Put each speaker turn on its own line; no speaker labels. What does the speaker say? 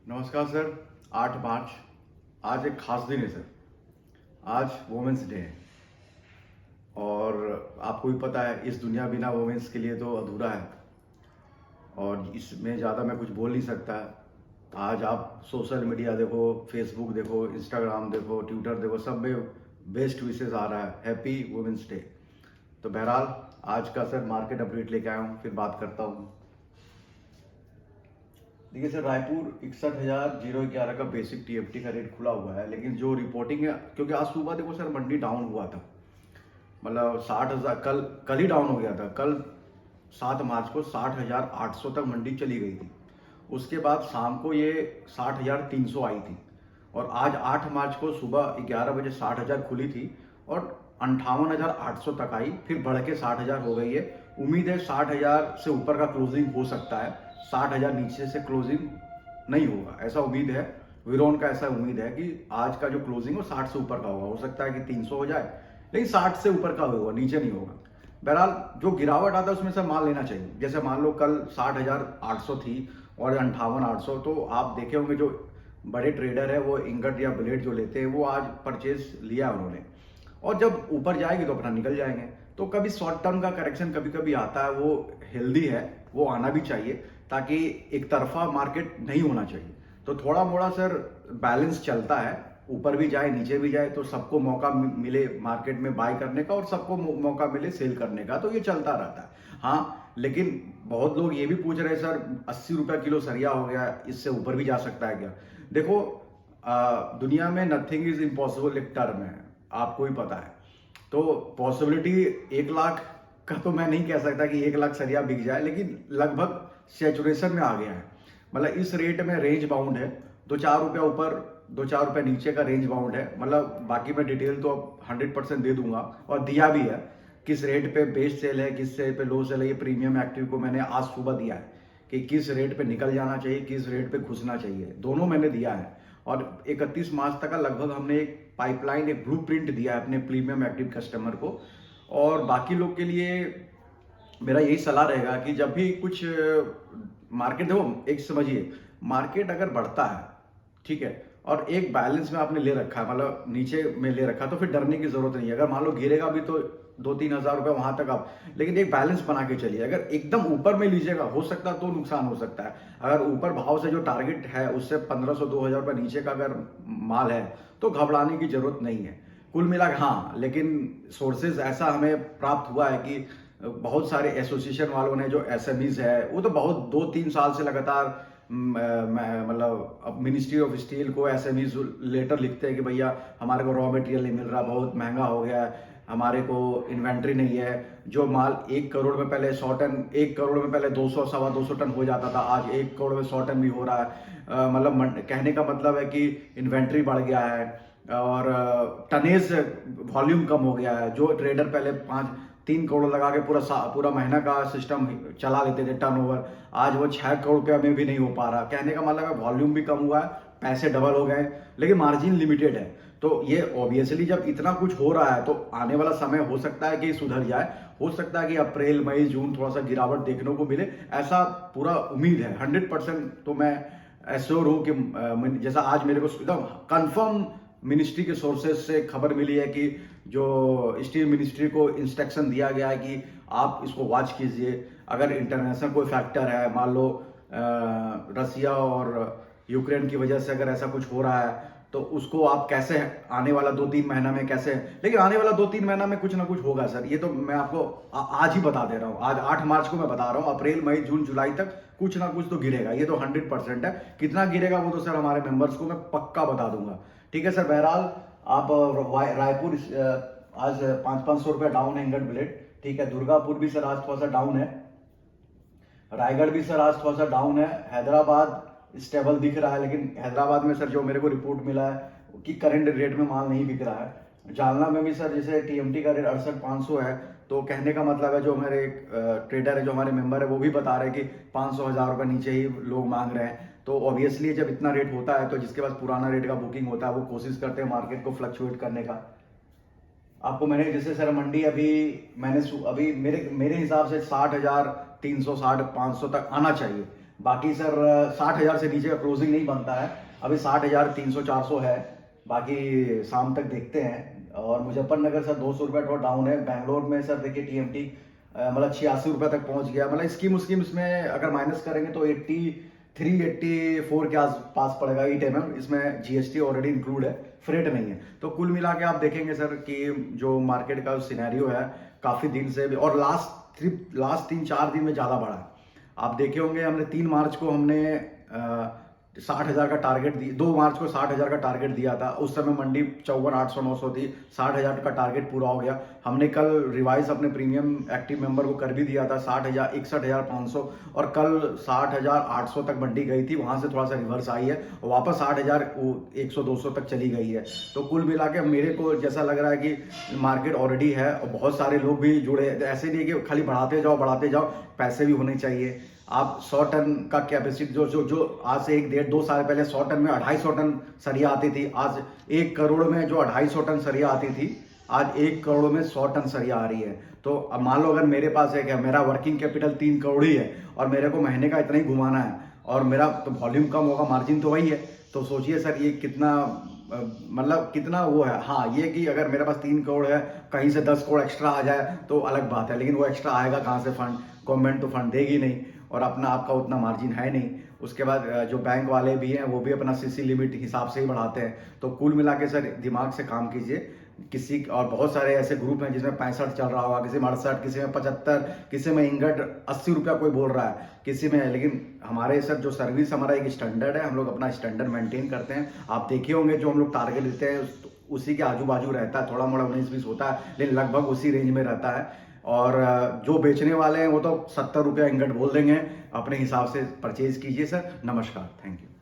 नमस्कार सर। 8 मार्च आज एक खास दिन है सर। आज वुमेंस डे है और आपको भी पता है इस दुनिया बिना वुमेंस के लिए तो अधूरा है और इसमें ज़्यादा मैं कुछ बोल नहीं सकता। आज आप सोशल मीडिया देखो, फेसबुक देखो, इंस्टाग्राम देखो, ट्विटर देखो, सब में बेस्ट विशेस आ रहा है, हैप्पी वुमेंस डे। तो बहरहाल आज का सर मार्केट अपडेट लेके आया हूँ, फिर बात करता हूँ। देखिए सर, रायपुर 61,011 का बेसिक टीएफटी का रेट खुला हुआ है, लेकिन जो रिपोर्टिंग है, क्योंकि आज सुबह देखो सर मंडी डाउन हुआ था, मतलब 60,000, कल कल ही डाउन हो गया था। कल 7 मार्च को 60,800 तक मंडी चली गई थी। उसके बाद शाम को ये 60,300 आई थी और आज 8 मार्च को सुबह 11 बजे 60,000 खुली थी और 58,800 तक आई, फिर बढ़ के 60,000 हो गई है। उम्मीद है 60,000 से ऊपर का क्लोजिंग हो सकता है, 60,000 नीचे से क्लोजिंग नहीं होगा, ऐसा उम्मीद है। विरोन का ऐसा उम्मीद है कि आज का जो क्लोजिंग हो 60 से ऊपर का होगा। हो सकता है कि 300 हो जाए, लेकिन 60 से ऊपर का होगा, नीचे नहीं होगा। बहरहाल जो गिरावट आता है उसमें से माल लेना चाहिए। जैसे मान लो कल 60,800 थी और 58,800, तो आप देखे होंगे जो बड़े ट्रेडर है वो इंगट या ब्लेड जो लेते हैं वो आज परचेज लिया उन्होंने, और जब ऊपर जाएगी तो अपना निकल जाएंगे। तो कभी शॉर्ट टर्म का करेक्शन कभी कभी आता है, वो हेल्दी है, वो आना भी चाहिए, ताकि एक तरफा मार्केट नहीं होना चाहिए। तो थोड़ा मोड़ा सर बैलेंस चलता है, ऊपर भी जाए नीचे भी जाए, तो सबको मौका मिले मार्केट में बाय करने का और सबको मौका मिले सेल करने का, तो ये चलता रहता है। हाँ, लेकिन बहुत लोग ये भी पूछ रहे हैं सर 80 रुपया किलो सरिया हो गया, इससे ऊपर भी जा सकता है क्या? देखो, दुनिया में नथिंग इज इम्पॉसिबल एक टर्म है, आपको भी पता है। तो पॉसिबिलिटी 1 लाख का तो मैं नहीं कह सकता कि 1 लाख सरिया बिक जाए, लेकिन लगभग सैचुरेशन में आ गया है। मतलब इस रेट में रेंज बाउंड है, 2-4 रुपया ऊपर 2-4 रुपया नीचे का रेंज बाउंड है। मतलब बाकी मैं डिटेल तो अब 100% दे दूंगा और दिया भी है, किस रेट पे बेस्ट सेल है, किस रेट पे लो सेल है। ये प्रीमियम एक्टिव को मैंने आज सुबह दिया है कि किस रेट पे निकल जाना चाहिए, किस रेट पे घुसना चाहिए, दोनों मैंने दिया है। और 31 मार्च तक का लगभग हमने एक पाइपलाइन, एक ब्लूप्रिंट दिया है अपने प्रीमियम एक्टिव कस्टमर को। और बाकी लोग के लिए मेरा यही सलाह रहेगा कि जब भी कुछ मार्केट, देखो एक समझिए, मार्केट अगर बढ़ता है, ठीक है, और एक बैलेंस में आपने ले रखा है, मतलब नीचे में ले रखा है, तो फिर डरने की जरूरत नहीं है। अगर मान लो गिरेगा भी तो 2-3 हजार रुपए वहां तक आप, लेकिन एक बैलेंस बना के चलिए। अगर एकदम ऊपर में लीजिएगा, हो सकता है तो नुकसान हो सकता है। अगर ऊपर भाव से जो टारगेट है उससे 1,500-2,000 रुपए नीचे का अगर माल है तो घबराने की जरूरत नहीं है कुल मिला। हाँ, लेकिन सोर्सेज ऐसा हमें प्राप्त हुआ है कि बहुत सारे एसोसिएशन वालों ने, जो एसएमईज है, वो तो बहुत 2-3 साल से लगातार मतलब अब मिनिस्ट्री ऑफ स्टील को एसएमईज लेटर लिखते हैं कि भैया हमारे को रॉ मटेरियल नहीं मिल रहा, बहुत महंगा हो गया है, हमारे को इन्वेंट्री नहीं है। जो माल 1 करोड़ में पहले 100 टन, 1 करोड़ में पहले 200-250 टन हो जाता था, आज 1 करोड़ में 100 टन भी हो रहा है। मतलब कहने का मतलब है कि इन्वेंट्री बढ़ गया है और टनेज वॉल्यूम कम हो गया है। जो ट्रेडर पहले 3 करोड़ लगा के पूरा महीना का सिस्टम चला लेते थे टर्नओवर, आज वो 6 करोड़ रुपया में भी नहीं हो पा रहा। कहने का मतलब है वॉल्यूम भी कम हुआ है, पैसे डबल हो गए, लेकिन मार्जिन लिमिटेड है। तो ये ऑब्वियसली जब इतना कुछ हो रहा है तो आने वाला समय हो सकता है कि सुधर जाए, हो सकता है कि अप्रैल मई जून थोड़ा सा गिरावट देखने को मिले, ऐसा पूरा उम्मीद है। 100% तो मैं एश्योर हूं कि जैसा आज मेरे को एकदम कंफर्म मिनिस्ट्री के सोर्सेज से खबर मिली है कि जो स्टील मिनिस्ट्री को इंस्ट्रक्शन दिया गया है कि आप इसको वॉच कीजिए। अगर इंटरनेशनल कोई फैक्टर है, मान लो रसिया और यूक्रेन की वजह से अगर ऐसा कुछ हो रहा है, तो उसको आप कैसे आने वाला 2-3 महीना में कैसे, लेकिन आने वाला 2-3 महीना में कुछ ना कुछ होगा सर। ये तो मैं आपको आज ही बता दे रहा हूँ, आज 8 मार्च को मैं बता रहा हूँ, अप्रैल मई जून जुलाई तक कुछ ना कुछ तो गिरेगा, ये तो 100% है। कितना गिरेगा वो तो सर हमारे मेंबर्स को मैं पक्का बता दूंगा। ठीक है सर, बहरहाल आप रायपुर आज 500-500 रुपया डाउन है इंगट ब्लेड, ठीक है। दुर्गापुर भी सर आज थोड़ा सा डाउन है, रायगढ़ भी सर आज थोड़ा सा डाउन है, हैदराबाद स्टेबल दिख रहा है, लेकिन हैदराबाद में सर जो मेरे को रिपोर्ट मिला है कि करंट रेट में माल नहीं बिक रहा है। जालना में भी सर जैसे टीएमटी का रेट 68,500 है, तो कहने का मतलब है जो हमारे ट्रेडर है, जो हमारे मेंबर है, वो भी बता रहे हैं कि 500-1000 रुपये नीचे ही लोग मांग रहे हैं। तो ऑब्वियसली जब इतना रेट होता है तो जिसके पास पुराना रेट का बुकिंग होता है वो कोशिश करते हैं मार्केट को फ्लक्चुएट करने का। आपको मैंने जैसे सर मंडी अभी मैंने अभी मेरे मेरे हिसाब से 60,300 60,500 तक आना चाहिए, बाकी सर 60,000 से नीचे का क्लोजिंग नहीं बनता है, अभी 60,300-400 है, बाकी शाम तक देखते हैं। और मुजफ्फरनगर सर 200 रुपये थोड़ा डाउन है। बैंगलोर में सर देखिए टीएमटी मतलब 86 रुपये तक पहुंच गया, मतलब स्कीम इसमें अगर माइनस करेंगे तो 83-84 के आसपास पड़ेगा 8 इसमें जीएसटी ऑलरेडी इंक्लूड है, फ्रेट नहीं है। तो कुल मिला के आप देखेंगे सर कि जो मार्केट का सिनेरियो है काफ़ी दिन से भी, और लास्ट 3-4 दिन में ज़्यादा बढ़ा है। आप देखे होंगे हमने 3 मार्च को हमने 60,000 का टारगेट दी, 2 मार्च को 60,000 का टारगेट दिया था, उस समय मंडी 54,800-900 थी, 60,000 का टारगेट पूरा हो गया। हमने कल रिवाइज अपने प्रीमियम एक्टिव मेंबर को कर भी दिया था 61,500, और कल 60,800 तक मंडी गई थी, वहां से थोड़ा सा रिवर्स आई है और वापस 60,100-200 तक चली गई है। तो कुल मिला के मेरे को जैसा लग रहा है कि मार्केट ऑलरेडी है और बहुत सारे लोग भी जुड़े, ऐसे नहीं कि खाली बढ़ाते जाओ, पैसे भी होने चाहिए। आप 100 टन का कैपेसिटी जो आज से 1-1.5-2 साल पहले 100 टन में 250 टन सरिया आती थी, आज 1 करोड़ में जो 250 टन सरिया आती थी, आज 1 करोड़ में 100 टन सरिया आ रही है। तो अब मान लो अगर मेरे पास है क्या, मेरा वर्किंग कैपिटल 3 करोड़ ही है और मेरे को महीने का इतना ही घुमाना है और मेरा तो वॉल्यूम कम होगा, मार्जिन तो वही है। तो सोचिए सर ये कितना मतलब कितना वो है। हाँ, ये कि अगर मेरे पास 3 करोड़ है, कहीं से 10 करोड़ एक्स्ट्रा आ जाए तो अलग बात है, लेकिन वो एक्स्ट्रा आएगा कहाँ से? फंड गवर्नमेंट तो फंड देगी नहीं और अपना आपका उतना मार्जिन है नहीं। उसके बाद जो बैंक वाले भी हैं वो भी अपना सीसी लिमिट हिसाब से ही बढ़ाते हैं। तो कुल मिला के सर दिमाग से काम कीजिए। किसी और बहुत सारे ऐसे ग्रुप हैं जिसमें 65 चल रहा होगा, किसी में 68, किसी में 75, किसी में इंगट 80 रुपया कोई बोल रहा है, किसी में। लेकिन हमारे सर जो सर्विस हमारा एक स्टैंडर्ड है, हम लोग अपना स्टैंडर्ड मेंटेन करते हैं। आप देखे होंगे जो हम लोग टारगेट देते हैं उसी के आजू बाजू रहता है, थोड़ा मोड़ा 19-20 होता है, लेकिन लगभग उसी रेंज में रहता है। और जो बेचने वाले हैं वो तो 70 रुपया इंगट बोल देंगे, अपने हिसाब से परचेज कीजिए सर। नमस्कार, थैंक यू।